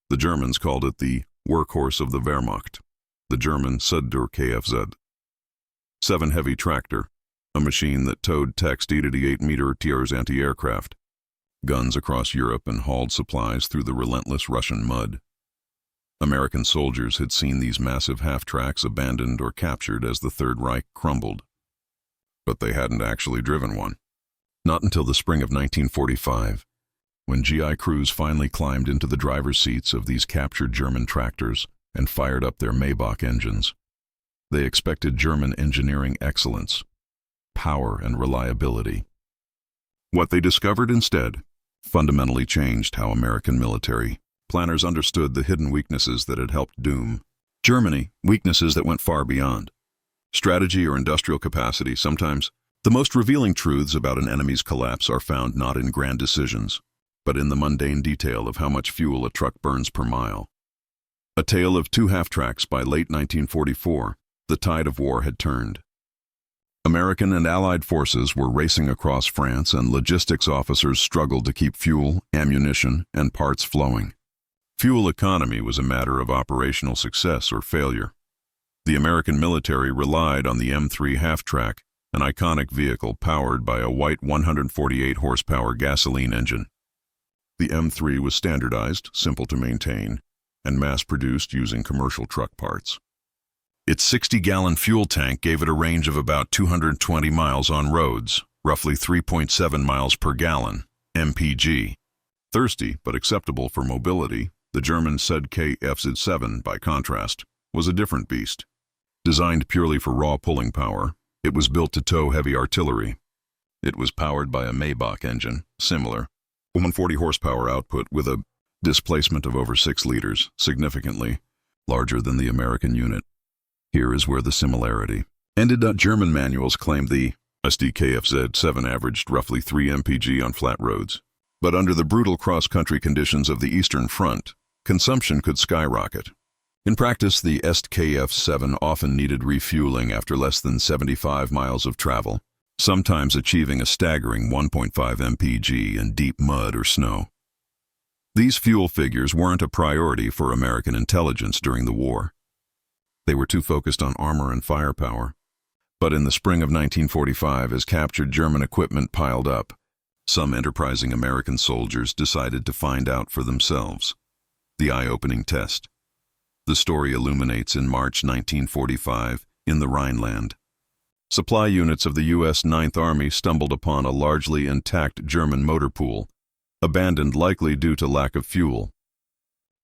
The Germans called it the workhorse of the Wehrmacht, the German Sd.Kfz.7 heavy tractor, a machine that towed text 88-meter tiers anti-aircraft, guns across Europe and hauled supplies through the relentless Russian mud. American soldiers had seen these massive half-tracks abandoned or captured as the Third Reich crumbled. But they hadn't actually driven one. Not until the spring of 1945, when GI crews finally climbed into the driver's seats of these captured German tractors and fired up their Maybach engines. They expected German engineering excellence, power, and reliability. What they discovered instead fundamentally changed how American military planners understood the hidden weaknesses that had helped doom Germany, weaknesses that went far beyond strategy or industrial capacity. Sometimes, the most revealing truths about an enemy's collapse are found not in grand decisions, but in the mundane detail of how much fuel a truck burns per mile. A tale of two half-tracks. By late 1944, the tide of war had turned. American and Allied forces were racing across France, and logistics officers struggled to keep fuel, ammunition, and parts flowing. Fuel economy was a matter of operational success or failure. The American military relied on the M3 half-track, an iconic vehicle powered by a white 148-horsepower gasoline engine. The M3 was standardized, simple to maintain, and mass-produced using commercial truck parts. Its 60-gallon fuel tank gave it a range of about 220 miles on roads, roughly 3.7 miles per gallon, mpg. Thirsty but acceptable for mobility, the German Sd.Kfz.7, by contrast, was a different beast. Designed purely for raw pulling power, it was built to tow heavy artillery. It was powered by a Maybach engine, similar, 140 horsepower output with a displacement of over 6 liters, significantly larger than the American unit. Here is where the similarity ended. German manuals claimed the Sd.Kfz.7 averaged roughly 3 mpg on flat roads. But under the brutal cross-country conditions of the Eastern Front, consumption could skyrocket. In practice, the Sd.Kfz.7 often needed refueling after less than 75 miles of travel, sometimes achieving a staggering 1.5 mpg in deep mud or snow. These fuel figures weren't a priority for American intelligence during the war. They were too focused on armor and firepower. But in the spring of 1945, as captured German equipment piled up, some enterprising American soldiers decided to find out for themselves. The eye-opening test. The story illuminates in March 1945 in the Rhineland. Supply units of the U.S. Ninth Army stumbled upon a largely intact German motor pool, abandoned likely due to lack of fuel.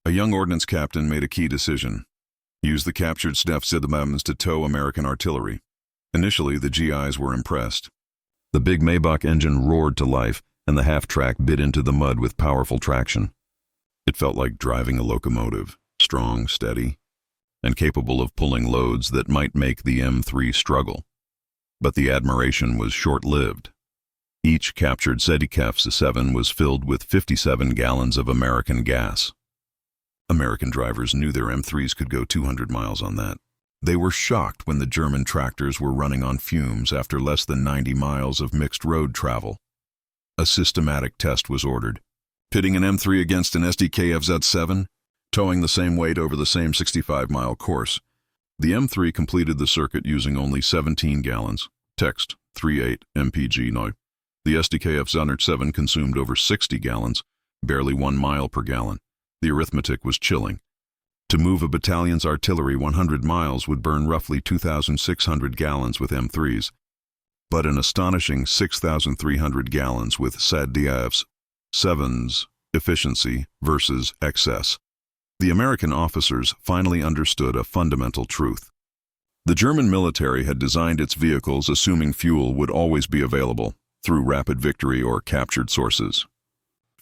A young ordnance captain made a key decision: use the captured Sd.Kfz.7s to tow American artillery. Initially, the GIs were impressed. The big Maybach engine roared to life, and the half-track bit into the mud with powerful traction. It felt like driving a locomotive, strong, steady, and capable of pulling loads that might make the M3 struggle. But the admiration was short-lived. Each captured Sd.Kfz.7 was filled with 57 gallons of American gas. American drivers knew their M3s could go 200 miles on that. They were shocked when the German tractors were running on fumes after less than 90 miles of mixed road travel. A systematic test was ordered, pitting an M3 against an Sd.Kfz.7, towing the same weight over the same 65-mile course. The M3 completed the circuit using only 17 gallons, text 38 mpg now. The Sd.Kfz.7 consumed over 60 gallons, barely 1 mile per gallon. The arithmetic was chilling. To move a battalion's artillery 100 miles would burn roughly 2,600 gallons with M3s, but an astonishing 6,300 gallons with Sd.Kfz.7's efficiency versus excess. The American officers finally understood a fundamental truth. The German military had designed its vehicles assuming fuel would always be available through rapid victory or captured sources.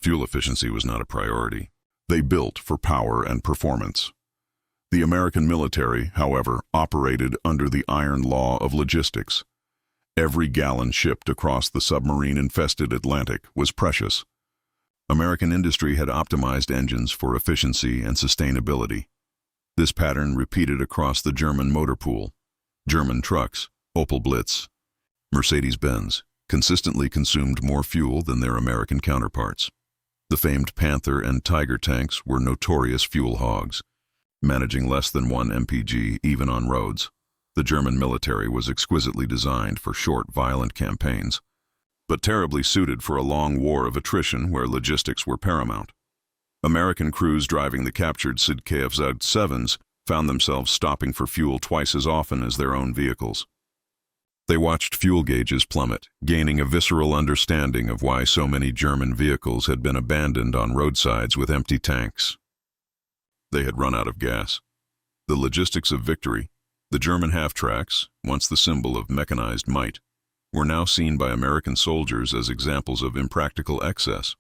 Fuel efficiency was not a priority. They built for power and performance. The American military, however, operated under the iron law of logistics. Every gallon shipped across the submarine-infested Atlantic was precious. American industry had optimized engines for efficiency and sustainability. This pattern repeated across the German motor pool. German trucks, Opel Blitz, Mercedes-Benz, consistently consumed more fuel than their American counterparts. The famed Panther and Tiger tanks were notorious fuel hogs, managing less than 1 mpg even on roads. The German military was exquisitely designed for short, violent campaigns, but terribly suited for a long war of attrition where logistics were paramount. American crews driving the captured Sd.Kfz.7s found themselves stopping for fuel twice as often as their own vehicles. They watched fuel gauges plummet, gaining a visceral understanding of why so many German vehicles had been abandoned on roadsides with empty tanks. They had run out of gas. The logistics of victory, the German half-tracks, once the symbol of mechanized might, were now seen by American soldiers as examples of impractical excess.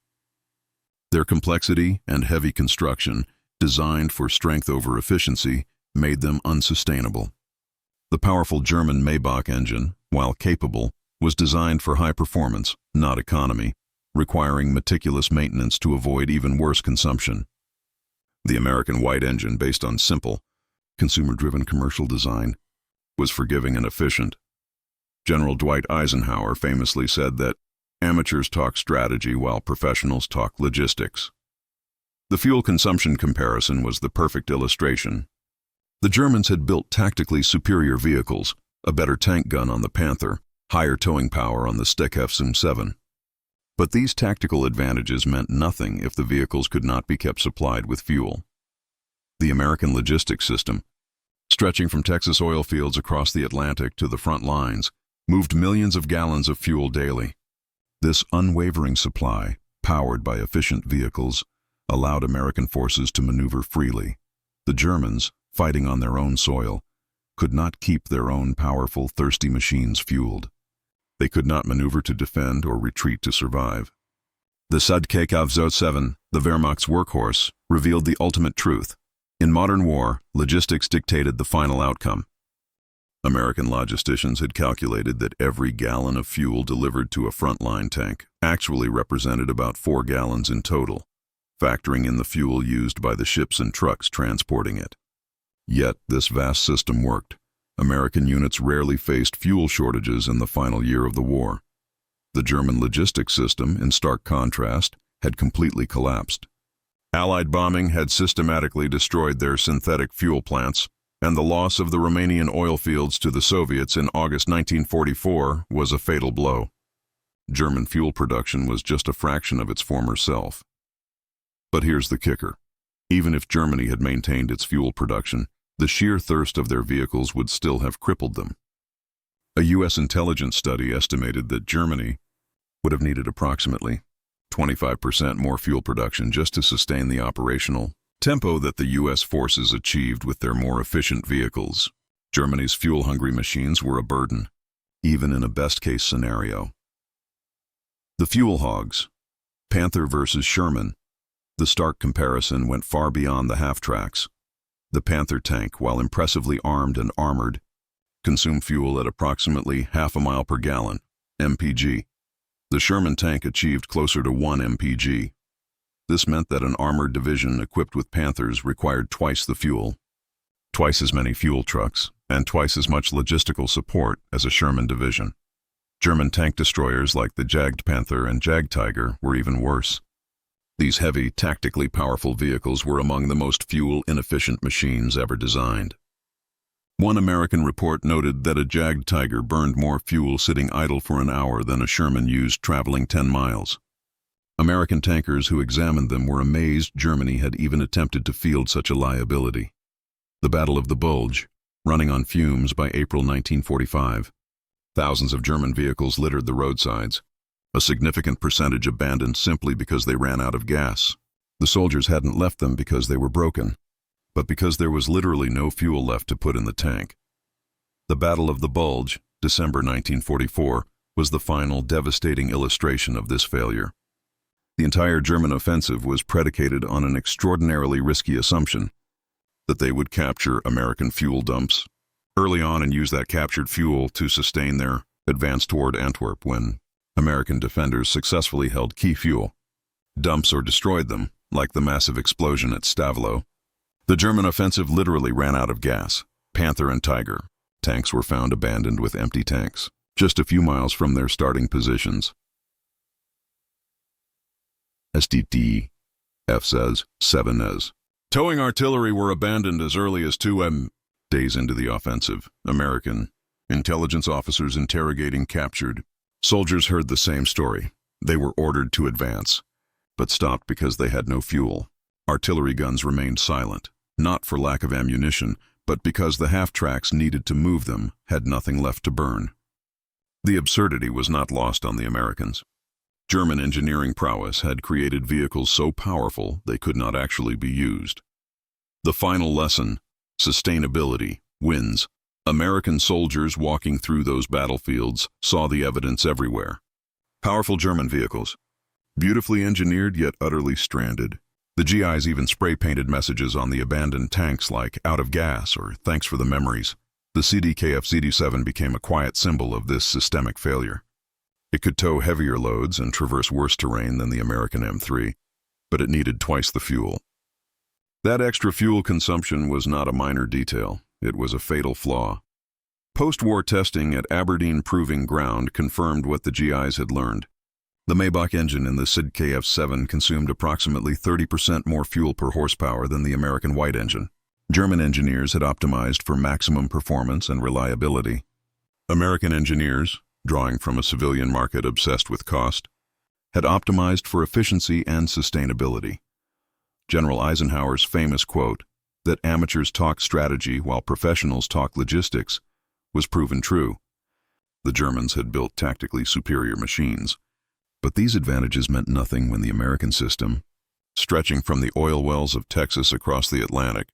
Their complexity and heavy construction, designed for strength over efficiency, made them unsustainable. The powerful German Maybach engine, while capable, was designed for high performance, not economy, requiring meticulous maintenance to avoid even worse consumption. The American White engine, based on simple, consumer-driven commercial design, was forgiving and efficient. General Dwight Eisenhower famously said that amateurs talk strategy while professionals talk logistics. The fuel consumption comparison was the perfect illustration. The Germans had built tactically superior vehicles, a better tank gun on the Panther, higher towing power on the Sd.Kfz.7. But these tactical advantages meant nothing if the vehicles could not be kept supplied with fuel. The American logistics system, stretching from Texas oil fields across the Atlantic to the front lines, moved millions of gallons of fuel daily. This unwavering supply, powered by efficient vehicles, allowed American forces to maneuver freely. The Germans, fighting on their own soil, could not keep their own powerful, thirsty machines fueled. They could not maneuver to defend or retreat to survive. The Sd.Kfz.7, the Wehrmacht's workhorse, revealed the ultimate truth. In modern war, logistics dictated the final outcome. American logisticians had calculated that every gallon of fuel delivered to a frontline tank actually represented about 4 gallons in total, factoring in the fuel used by the ships and trucks transporting it. Yet this vast system worked. American units rarely faced fuel shortages in the final year of the war. The German logistics system, in stark contrast, had completely collapsed. Allied bombing had systematically destroyed their synthetic fuel plants, and the loss of the Romanian oil fields to the Soviets in August 1944 was a fatal blow. German fuel production was just a fraction of its former self. But here's the kicker. Even if Germany had maintained its fuel production, the sheer thirst of their vehicles would still have crippled them. A U.S. intelligence study estimated that Germany would have needed approximately 25% more fuel production just to sustain the operational tempo that the U.S. forces achieved with their more efficient vehicles. Germany's fuel-hungry machines were a burden, even in a best-case scenario. The fuel hogs, Panther versus Sherman. The stark comparison went far beyond the half-tracks. The Panther tank, while impressively armed and armored, consumed fuel at approximately half a mile per gallon, mpg. The Sherman tank achieved closer to 1 mpg. This meant that an armored division equipped with Panthers required twice the fuel, twice as many fuel trucks, and twice as much logistical support as a Sherman division. German tank destroyers like the Jagdpanther and Jagdtiger were even worse. These heavy, tactically powerful vehicles were among the most fuel-inefficient machines ever designed. One American report noted that a Jagdtiger burned more fuel sitting idle for an hour than a Sherman used traveling 10 miles. American tankers who examined them were amazed Germany had even attempted to field such a liability. The Battle of the Bulge, running on fumes by April 1945. Thousands of German vehicles littered the roadsides. A significant percentage abandoned simply because they ran out of gas. The soldiers hadn't left them because they were broken, but because there was literally no fuel left to put in the tank. The Battle of the Bulge, December 1944, was the final devastating illustration of this failure. The entire German offensive was predicated on an extraordinarily risky assumption that they would capture American fuel dumps early on and use that captured fuel to sustain their advance toward Antwerp when American defenders successfully held key fuel dumps or destroyed them, like the massive explosion at Stavelot. The German offensive literally ran out of gas. Panther and Tiger tanks were found abandoned with empty tanks, just a few miles from their starting positions. Sd. Sd.Kfz.7. Towing artillery were abandoned as early as 2 days into the offensive. American intelligence officers interrogating captured soldiers heard the same story. They were ordered to advance, but stopped because they had no fuel. Artillery guns remained silent, not for lack of ammunition, but because the half-tracks needed to move them had nothing left to burn. The absurdity was not lost on the Americans. German engineering prowess had created vehicles so powerful they could not actually be used. The final lesson: sustainability wins. American soldiers walking through those battlefields saw the evidence everywhere. Powerful German vehicles, beautifully engineered yet utterly stranded. The GIs even spray-painted messages on the abandoned tanks like "out of gas" or "thanks for the memories." The Sd.Kfz.7 became a quiet symbol of this systemic failure. It could tow heavier loads and traverse worse terrain than the American M3, but it needed twice the fuel. That extra fuel consumption was not a minor detail. It was a fatal flaw. Post-war testing at Aberdeen Proving Ground confirmed what the GIs had learned. The Maybach engine in the Sd.Kfz.7 consumed approximately 30% more fuel per horsepower than the American White engine. German engineers had optimized for maximum performance and reliability. American engineers, drawing from a civilian market obsessed with cost, had optimized for efficiency and sustainability. General Eisenhower's famous quote, that amateurs talk strategy while professionals talk logistics, was proven true. The Germans had built tactically superior machines, but these advantages meant nothing when the American system, stretching from the oil wells of Texas across the Atlantic,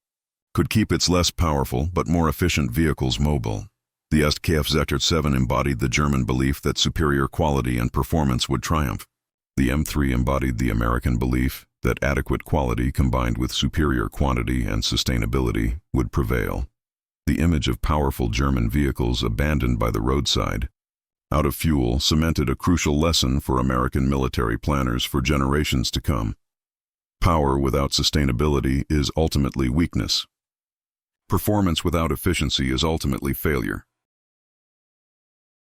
could keep its less powerful but more efficient vehicles mobile. The Sd.Kfz.7 embodied the German belief that superior quality and performance would triumph. The M3 embodied the American belief that adequate quality combined with superior quantity and sustainability would prevail. The image of powerful German vehicles abandoned by the roadside, out of fuel, cemented a crucial lesson for American military planners for generations to come. Power without sustainability is ultimately weakness. Performance without efficiency is ultimately failure.